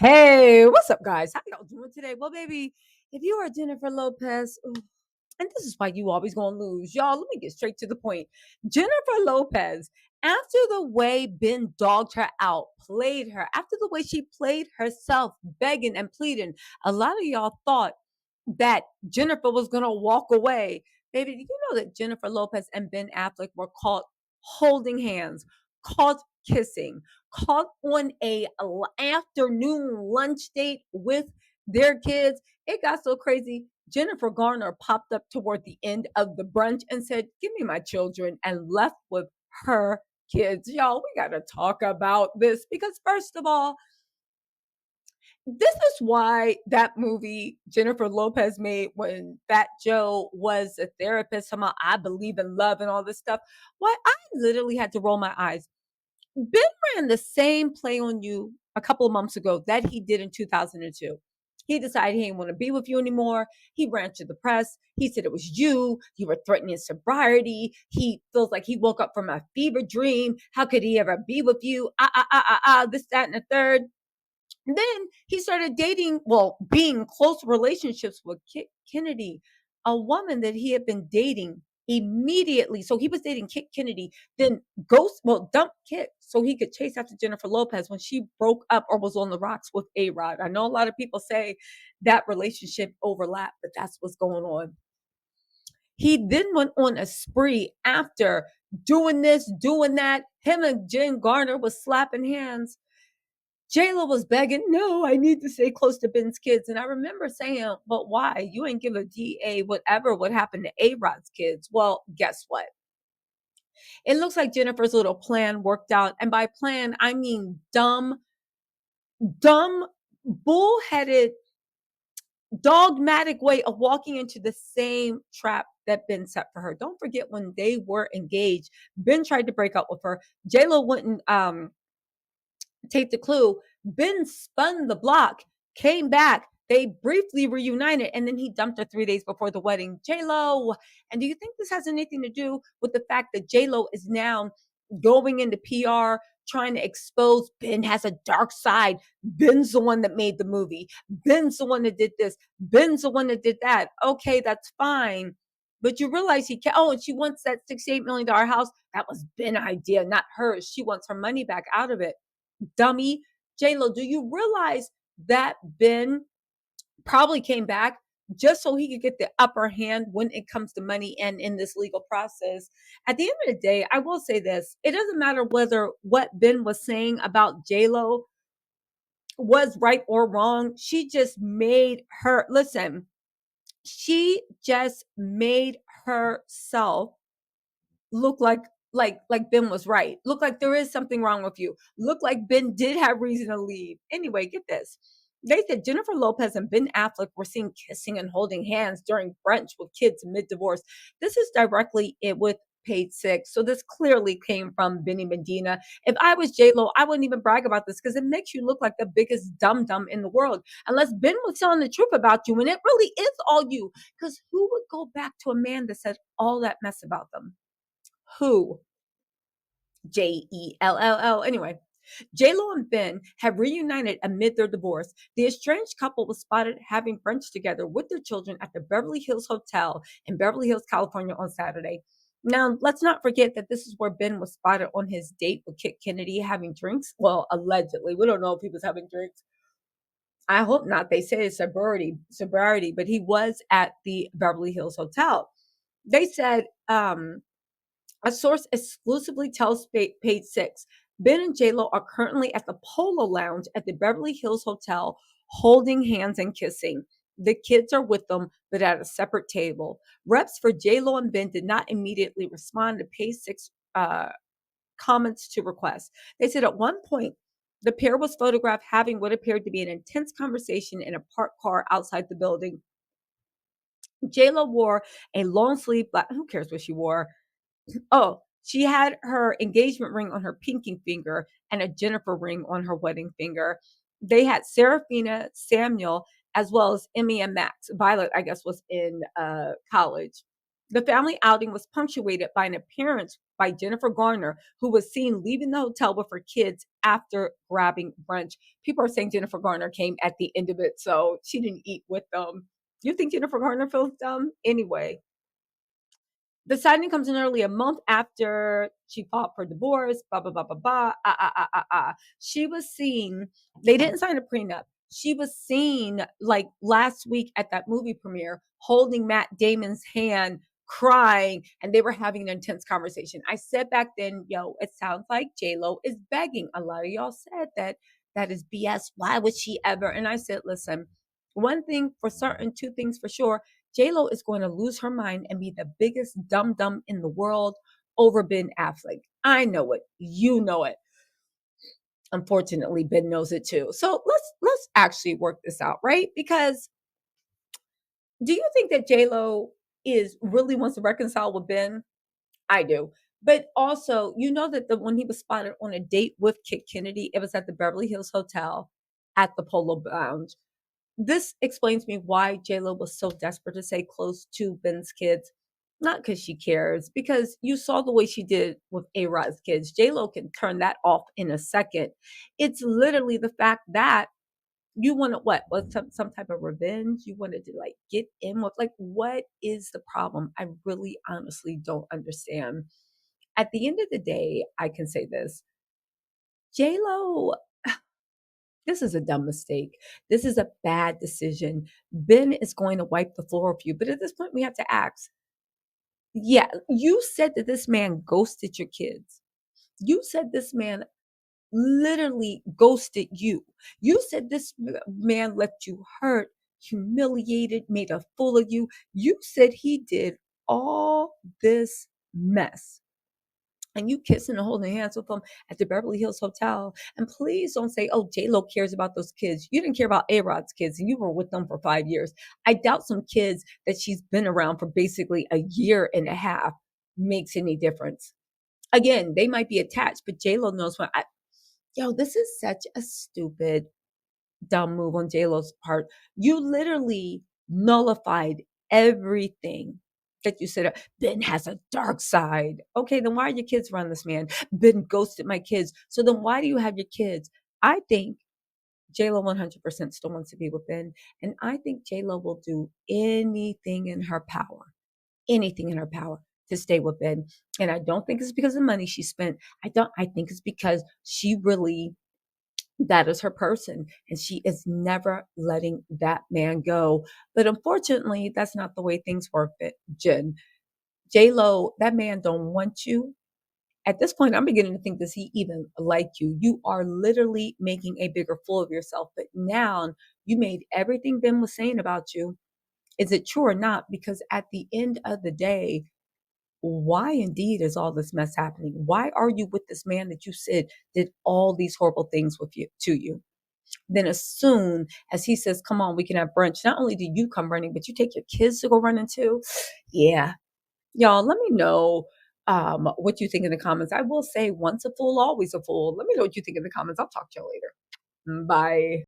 Hey, what's up, guys? How y'all doing today? Well, baby, if you are Jennifer Lopez, ooh, and this is why you always gonna lose, y'all. Let me get straight to the point. Jennifer Lopez, after the way Ben dogged her out, played her, after the way she played herself, begging and pleading, a lot of y'all thought that Jennifer was gonna walk away. Baby, do you know that Jennifer Lopez and Ben Affleck were caught holding hands, caught kissing, caught on a afternoon lunch date with their kids? It got so crazy. Jennifer Garner popped up toward the end of the brunch and said, "Give me my children," and left with her kids. Y'all, we got to talk about this because, first of all, this is why that movie Jennifer Lopez made when Fat Joe was a therapist, somehow I believe in love and all this stuff. Why I literally had to roll my eyes. Ben ran the same play on you a couple of months ago that he did in 2002. He decided he didn't want to be with you anymore. He ran to the press. He said it was you. You were threatening his sobriety. He feels like he woke up from a fever dream. How could he ever be with you? This, that, and the third. Then he started dating, well, being close relationships with Kennedy, a woman that he had been dating immediately. So he was dating Kit Kennedy, then dump Kit so he could chase after Jennifer Lopez when she broke up or was on the rocks with A Rod. I know a lot of people say that relationship overlapped, but that's what's going on. He then went on a spree after doing this, doing that. Him and Jen Garner was slapping hands. J.Lo was begging, "No, I need to stay close to Ben's kids." And I remember saying, "But why? You ain't give a DA whatever what happened to A-Rod's kids." Well, guess what? It looks like Jennifer's little plan worked out. And by plan, I mean dumb, bullheaded, dogmatic way of walking into the same trap that Ben set for her. Don't forget when they were engaged, Ben tried to break up with her. J-Lo wouldn't take the clue. Ben spun the block, came back. They briefly reunited, and then he dumped her 3 days before the wedding. J Lo, and do you think this has anything to do with the fact that J Lo is now going into PR, trying to expose Ben has a dark side? Ben's the one that made the movie. Ben's the one that did this. Ben's the one that did that. Okay, that's fine. But you realize he can. Oh, and she wants that $68 million house. That was Ben's idea, not hers. She wants her money back out of it, dummy. J-Lo, do you realize that Ben probably came back just so he could get the upper hand when it comes to money and in this legal process? At the end of the day, I will say this. It doesn't matter whether what Ben was saying about J-Lo was right or wrong. She just made her, listen, she just made herself look like Ben was right. Look like there is something wrong with you. Look like Ben did have reason to leave. Anyway, get this. They said Jennifer Lopez and Ben Affleck were seen kissing and holding hands during brunch with kids mid-divorce. This is directly it with Page Six. So this clearly came from Benny Medina. If I was J Lo, I wouldn't even brag about this because it makes you look like the biggest dum dum in the world. Unless Ben was telling the truth about you, and it really is all you. Because who would go back to a man that said all that mess about them? Who? Jell. Anyway, J-Lo and Ben have reunited amid their divorce. The estranged couple was spotted having brunch together with their children at the Beverly Hills Hotel in Beverly Hills, California on Saturday. Now, let's not forget that this is where Ben was spotted on his date with Kit Kennedy having drinks. Well, allegedly. We don't know if he was having drinks. I hope not. They say it's sobriety, but he was at the Beverly Hills Hotel. They said a source exclusively tells Page Six Ben and JLo are currently at the Polo Lounge at the Beverly Hills Hotel, holding hands and kissing. The kids are with them, but at a separate table. Reps for JLo and Ben did not immediately respond to Page Six comments to requests. They said at one point, the pair was photographed having what appeared to be an intense conversation in a parked car outside the building. JLo wore a long sleeve black, who cares what she wore? Oh, she had her engagement ring on her pinky finger and a Jennifer ring on her wedding finger. They had Serafina, Samuel, as well as Emmy and Max. Violet, I guess, was in college. The family outing was punctuated by an appearance by Jennifer Garner, who was seen leaving the hotel with her kids after grabbing brunch. People are saying Jennifer Garner came at the end of it, so she didn't eat with them. You think Jennifer Garner feels dumb? Anyway, the signing comes in early a month after she fought for divorce, blah, blah, blah, blah, blah. She was seen, they didn't sign a prenup. She was seen like last week at that movie premiere holding Matt Damon's hand, crying, and they were having an intense conversation. I said back then, yo, it sounds like J.Lo is begging. A lot of y'all said that that is BS. Why would she ever? And I said, listen, one thing for certain, two things for sure. J-Lo is going to lose her mind and be the biggest dum dum in the world over Ben Affleck. I know it. You know it. Unfortunately, Ben knows it too. So let's actually work this out, right? Because do you think that J-Lo is really wants to reconcile with Ben? I do. But also, you know that when he was spotted on a date with Kit Kennedy, it was at the Beverly Hills Hotel at the Polo Lounge. This explains me why JLo was so desperate to stay close to Ben's kids. Not because she cares, because you saw the way she did with A-Rod's kids. JLo can turn that off in a second. It's literally the fact that you want to what? Was some type of revenge? You wanted to like get in with like what is the problem? I really honestly don't understand. At the end of the day, I can say this. JLo, this is a dumb mistake. This is a bad decision. Ben is going to wipe the floor with you. But at this point, we have to ask, yeah, you said that this man ghosted your kids. You said this man literally ghosted you. You said this man left you hurt, humiliated, made a fool of you. You said he did all this mess and you kissing and holding hands with them at the Beverly Hills Hotel. And please don't say, oh, J-Lo cares about those kids. You didn't care about A-Rod's kids and you were with them for 5 years. I doubt some kids that she's been around for basically a year and a half makes any difference. Again, they might be attached, but J-Lo knows when yo, this is such a stupid dumb move on J-Lo's part. You literally nullified everything that you said. Ben has a dark side. Okay, then why are your kids around this man? Ben ghosted my kids. So then why do you have your kids? I think J-Lo 100% still wants to be with Ben. And I think J-Lo will do anything in her power to stay with Ben. And I don't think it's because of the money she spent. I think it's because she really that is her person and she is never letting that man go. But unfortunately, that's not the way things work, Jen. J-Lo, that man don't want you. At this point, I'm beginning to think, does he even like you? You are literally making a bigger fool of yourself. But now you made everything Ben was saying about you. Is it true or not? Because at the end of the day, why indeed is all this mess happening? Why are you with this man that you said did all these horrible things with you to you? Then as soon as he says, come on, we can have brunch, not only do you come running, but you take your kids to go running too. Yeah. Y'all, let me know what you think in the comments. I will say once a fool, always a fool. Let me know what you think in the comments. I'll talk to you later. Bye.